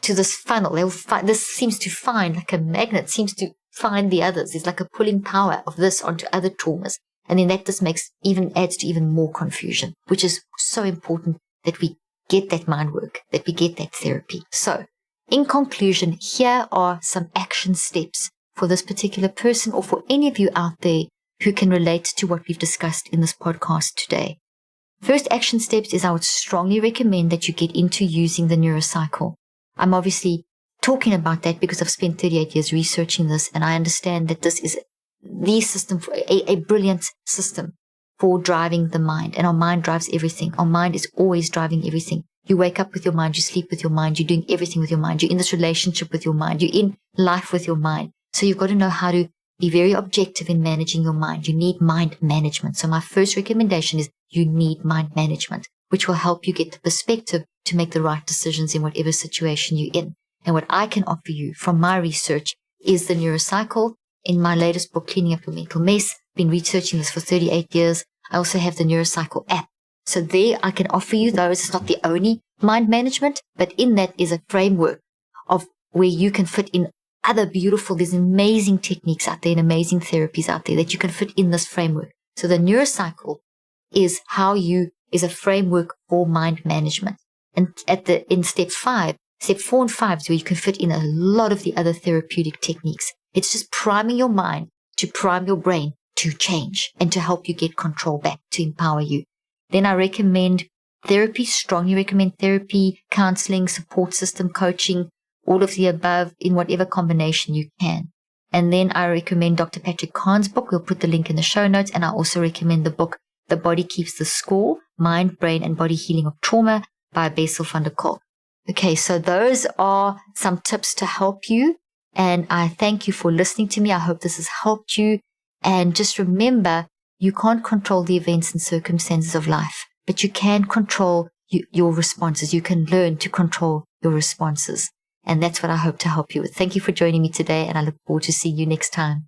A: to this funnel. This seems to find, like a magnet, seems to find the others. There's like a pulling power of this onto other traumas. And then that just adds to even more confusion, which is so important that we get that mind work, that we get that therapy. So, in conclusion, here are some action steps for this particular person or for any of you out there who can relate to what we've discussed in this podcast today. First action steps is I would strongly recommend that you get into using the neurocycle. I'm obviously talking about that because I've spent 38 years researching this, and I understand that this is the system, a brilliant system for driving the mind. And our mind drives everything. Our mind is always driving everything. You wake up with your mind, you sleep with your mind, you're doing everything with your mind, you're in this relationship with your mind, you're in life with your mind. So you've got to know how to be very objective in managing your mind. You need mind management. So my first recommendation is you need mind management, which will help you get the perspective to make the right decisions in whatever situation you're in. And what I can offer you from my research is the neurocycle. In my latest book, Cleaning Up Your Mental Mess, I've been researching this for 38 years. I also have the neurocycle app. So there I can offer you those. It's not the only mind management, but in that is a framework of where you can fit in other beautiful, there's amazing techniques out there and amazing therapies out there that you can fit in this framework. So the neurocycle is a framework for mind management. And in step 4 and 5 is where you can fit in a lot of the other therapeutic techniques. It's just priming your mind to prime your brain to change and to help you get control back, to empower you. Then I recommend therapy, strongly recommend therapy, counseling, support system, coaching, all of the above in whatever combination you can. And then I recommend Dr. Patrick Kahn's book. We'll put the link in the show notes. And I also recommend the book, The Body Keeps the Score, Mind, Brain, and Body Healing of Trauma by Bessel van der Kolk. Okay, so those are some tips to help you. And I thank you for listening to me. I hope this has helped you. And just remember, you can't control the events and circumstances of life, but you can control your responses. You can learn to control your responses. And that's what I hope to help you with. Thank you for joining me today, and I look forward to seeing you next time.